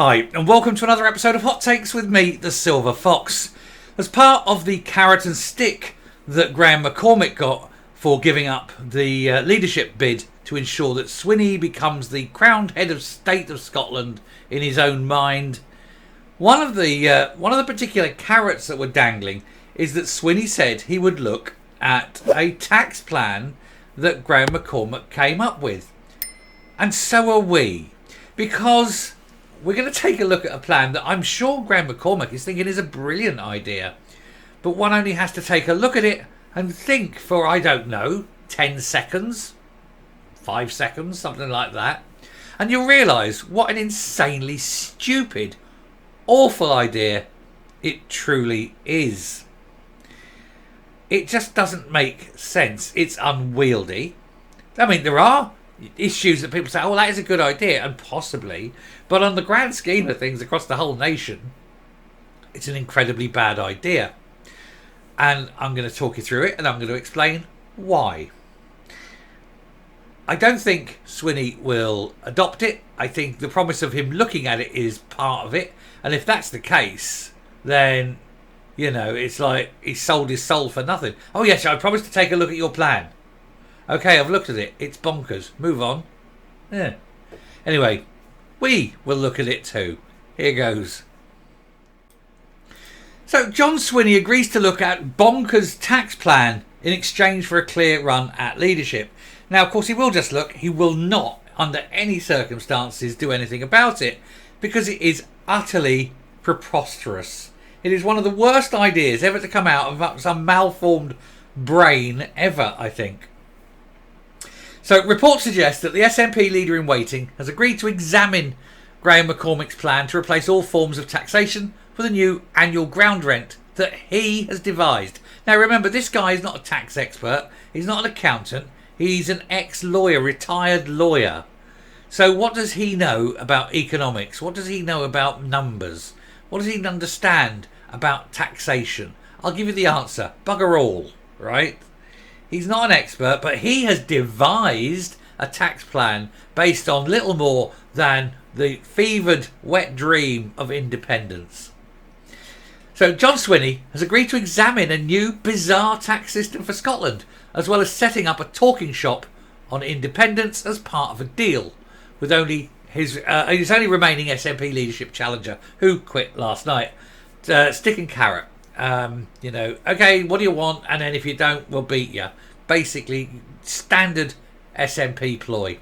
Hi, and welcome to another episode of Hot Takes with me, the Silver Fox. As part of the carrot and stick that Graham McCormick got for giving up the leadership bid to ensure that Swinney becomes the crowned head of state of Scotland in his own mind, one of the particular carrots that were dangling is that Swinney said he would look at a tax plan that Graham McCormack came up with. And so are we, because we're going to take a look at a plan that I'm sure Graham McCormack is thinking is a brilliant idea. But one only has to take a look at it and think for, I don't know, 10 seconds, 5 seconds, something like that. And you'll realise what an insanely stupid, awful idea it truly is. It just doesn't make sense. It's unwieldy. I mean, there are issues that people say, oh, well, that is a good idea, and possibly, but on the grand scheme of things across the whole nation, it's an incredibly bad idea. And I'm going to talk you through it, and I'm going to explain why. I don't think Swinney will adopt it. I think the promise of him looking at it is part of it, and if that's the case, then, you know, it's like he sold his soul for nothing. Oh yes, I promised to take a look at your plan. Okay, I've looked at it. It's bonkers. Move on. Yeah. Anyway, we will look at it too. Here goes. So John Swinney agrees to look at bonkers tax plan in exchange for a clear run at leadership. Now, of course, he will just look. He will not, under any circumstances, do anything about it because it is utterly preposterous. It is one of the worst ideas ever to come out of some malformed brain ever, I think. So reports suggest that the SNP leader in waiting has agreed to examine Graham McCormick's plan to replace all forms of taxation for the new annual ground rent that he has devised. Now remember, this guy is not a tax expert. He's not an accountant. He's an ex-lawyer, retired lawyer. So what does he know about economics? What does he know about numbers? What does he understand about taxation? I'll give you the answer. Bugger all, right? He's not an expert, but he has devised a tax plan based on little more than the fevered, wet dream of independence. So John Swinney has agreed to examine a new, bizarre tax system for Scotland, as well as setting up a talking shop on independence as part of a deal with only his only remaining SNP leadership challenger, who quit last night, stick and carrot. Okay, what do you want? And then if you don't, we'll beat you. Basically, standard SNP ploy.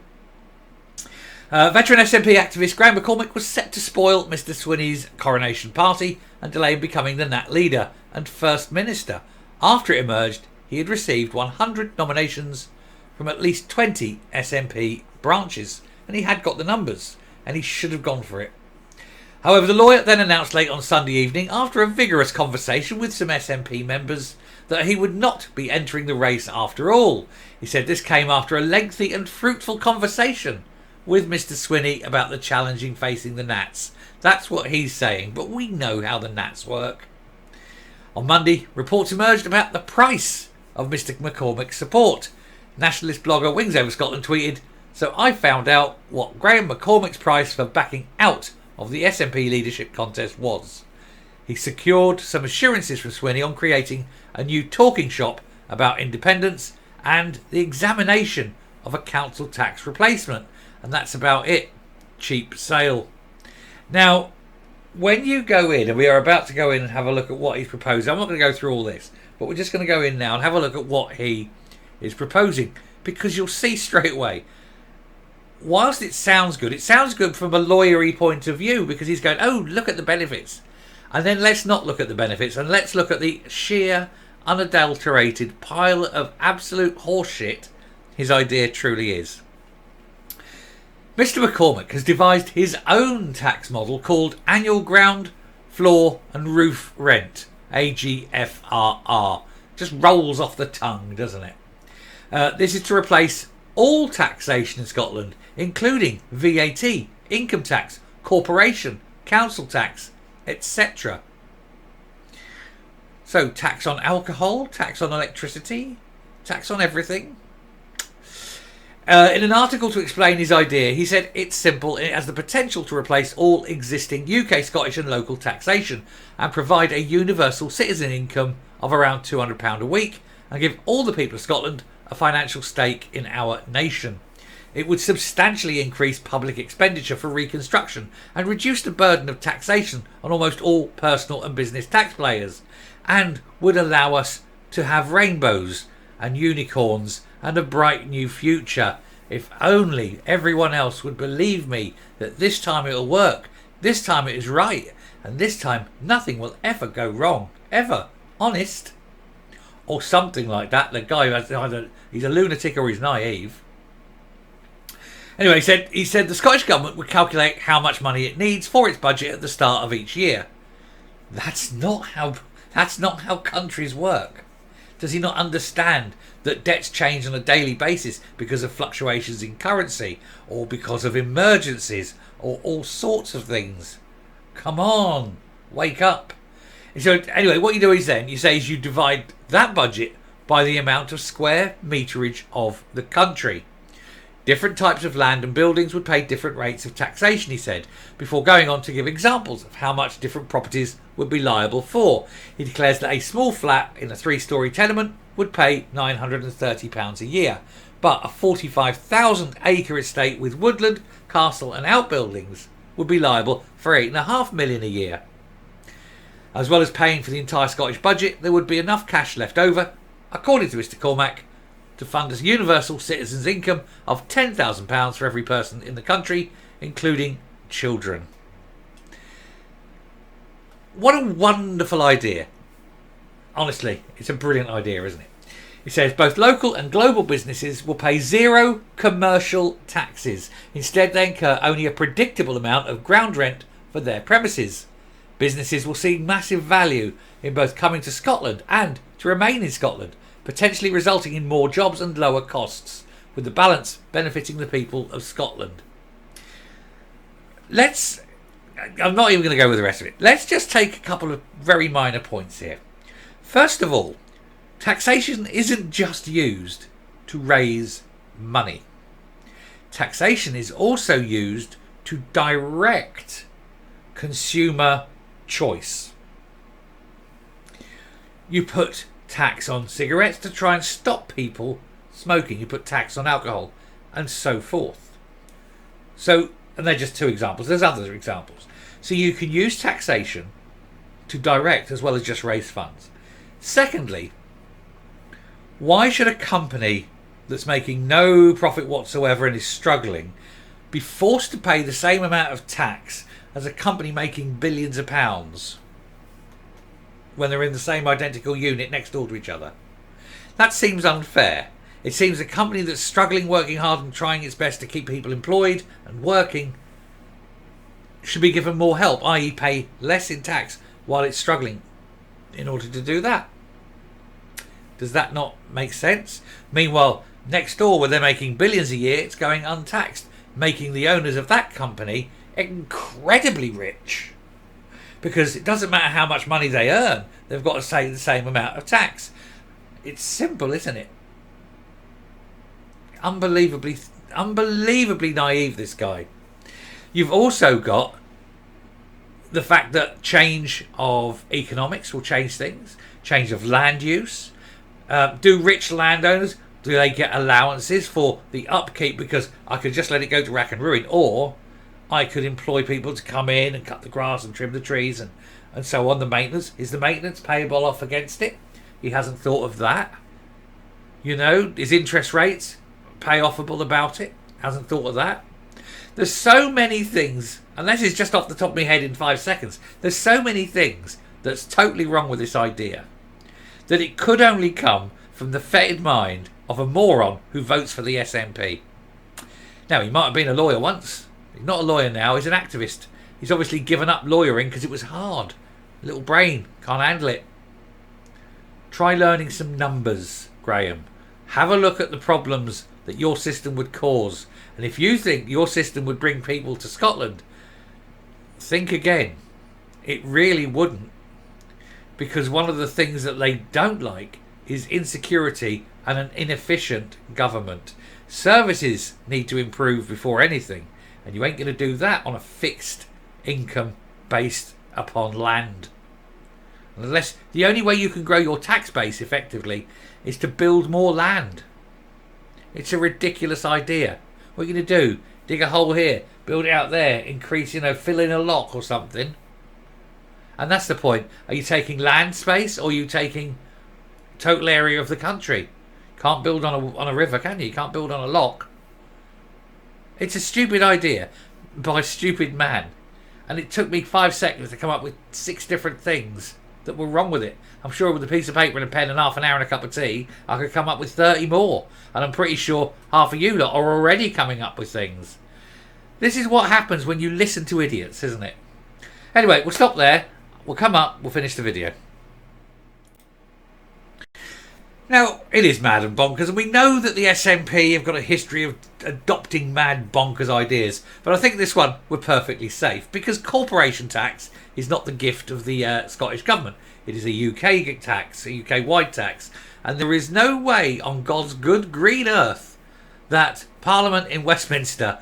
Veteran SNP activist Graham McCormick was set to spoil Mr. Swinney's coronation party and delay him becoming the Nat leader and First Minister. After it emerged, he had received 100 nominations from at least 20 SNP branches, and he had got the numbers, and he should have gone for it. However, the lawyer then announced late on Sunday evening, after a vigorous conversation with some SNP members, that he would not be entering the race after all. He said this came after a lengthy and fruitful conversation with Mr. Swinney about the challenging facing the Nats. That's what he's saying, but we know how the Nats work. On Monday, reports emerged about the price of Mr. McCormick's support. Nationalist blogger Wings Over Scotland tweeted, "So I found out what Graham McCormick's price for backing out of the SNP leadership contest was. He secured some assurances from Swinney on creating a new talking shop about independence and the examination of a council tax replacement. And that's about it. Cheap sale." Now, when you go in, and we are about to go in and have a look at what he's proposing, I'm not going to go through all this, but we're just going to go in now and have a look at what he is proposing, because you'll see straight away, whilst it sounds good from a lawyery point of view, because he's going, oh, look at the benefits. And then let's not look at the benefits, and let's look at the sheer, unadulterated pile of absolute horseshit his idea truly is. Mr. McCormack has devised his own tax model called Annual Ground, Floor and Roof Rent, AGFRR. Just rolls off the tongue, doesn't it? This is to replace all taxation in Scotland, including VAT, income tax, corporation, council tax, etc. So tax on alcohol, tax on electricity, tax on everything. In an article to explain his idea, he said it's simple and it has the potential to replace all existing UK, Scottish and local taxation and provide a universal citizen income of around £200 a week and give all the people of Scotland a financial stake in our nation. It would substantially increase public expenditure for reconstruction and reduce the burden of taxation on almost all personal and business taxpayers, and would allow us to have rainbows and unicorns and a bright new future. If only everyone else would believe me that this time it'll work, this time it is right, and this time nothing will ever go wrong, ever, honest. Or something like that. The guy has either he's a lunatic or he's naive. Anyway, he said the Scottish Government would calculate how much money it needs for its budget at the start of each year. That's not how countries work. Does he not understand that debts change on a daily basis because of fluctuations in currency or because of emergencies or all sorts of things? Come on, wake up. And so anyway, what you do is then you divide that budget by the amount of square meterage of the country. Different types of land and buildings would pay different rates of taxation, he said, before going on to give examples of how much different properties would be liable for. He declares that a small flat in a 3-storey tenement would pay £930 a year, but a 45,000-acre estate with woodland, castle and outbuildings would be liable for £8.5 million a year. As well as paying for the entire Scottish budget, there would be enough cash left over, according to Mr. McCormack, to fund a universal citizen's income of £10,000 for every person in the country, including children. What a wonderful idea. Honestly, it's a brilliant idea, isn't it? He says both local and global businesses will pay zero commercial taxes. Instead, they incur only a predictable amount of ground rent for their premises. Businesses will see massive value in both coming to Scotland and to remain in Scotland, potentially resulting in more jobs and lower costs, with the balance benefiting the people of Scotland. I'm not even going to go with the rest of it. Let's just take a couple of very minor points here. First of all, taxation isn't just used to raise money. Taxation is also used to direct consumer choice. You put tax on cigarettes to try and stop people smoking. You put tax on alcohol and so forth. And they're just two examples. There's other examples. So you can use taxation to direct as well as just raise funds. Secondly, why should a company that's making no profit whatsoever and is struggling be forced to pay the same amount of tax as a company making billions of pounds when they're in the same identical unit next door to each other? That seems unfair. It seems a company that's struggling, working hard and trying its best to keep people employed and working should be given more help, i.e. pay less in tax while it's struggling in order to do that. Does that not make sense? Meanwhile, next door where they're making billions a year, it's going untaxed, making the owners of that company incredibly rich. Because it doesn't matter how much money they earn, they've got to pay the same amount of tax. It's simple, isn't it? Unbelievably naive, this guy. You've also got the fact that change of economics will change things, change of land use. Do rich landowners, do they get allowances for the upkeep because I could just let it go to rack and ruin, or I could employ people to come in and cut the grass and trim the trees and so on. The maintenance, is the maintenance payable off against it? He hasn't thought of that. Is interest rates pay offable about it? Hasn't thought of that. There's so many things, unless it's just off the top of my head in 5 seconds, there's so many things that's totally wrong with this idea that it could only come from the fetid mind of a moron who votes for the SNP. Now, he might have been a lawyer once. He's not a lawyer now, he's an activist. He's obviously given up lawyering because it was hard. Little brain, can't handle it. Try learning some numbers, Graham. Have a look at the problems that your system would cause. And if you think your system would bring people to Scotland, think again. It really wouldn't. Because one of the things that they don't like is insecurity and an inefficient government. Services need to improve before anything, and you ain't going to do that on a fixed income based upon land. Unless the only way you can grow your tax base effectively is to build more land. It's a ridiculous idea. What are you going to do? Dig a hole here, build it out there, increase, fill in a lock or something. And that's the point. Are you taking land space, or are you taking total area of the country? Can't build on a river, can you? You can't build on a lock. It's a stupid idea by a stupid man. And it took me 5 seconds to come up with 6 different things that were wrong with it. I'm sure with a piece of paper and a pen and half an hour and a cup of tea, I could come up with 30 more. And I'm pretty sure half of you lot are already coming up with things. This is what happens when you listen to idiots, isn't it? Anyway, we'll stop there. We'll come up, we'll finish the video. Now, it is mad and bonkers, and we know that the SNP have got a history of adopting mad bonkers ideas, but I think this one we're perfectly safe, because corporation tax is not the gift of the Scottish Government. It is a UK tax, a UK-wide tax, and there is no way on God's good green earth that Parliament in Westminster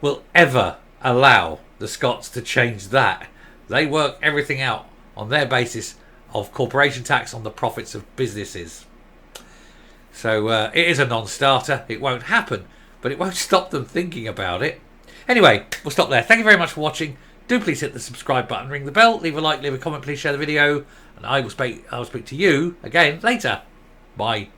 will ever allow the Scots to change that. They work everything out on their basis of corporation tax on the profits of businesses. So it is a non-starter. It won't happen, but it won't stop them thinking about it. Anyway, we'll stop there. Thank you very much for watching. Do please hit the subscribe button, ring the bell, leave a like, leave a comment, please share the video, and I will speak to you again later. Bye.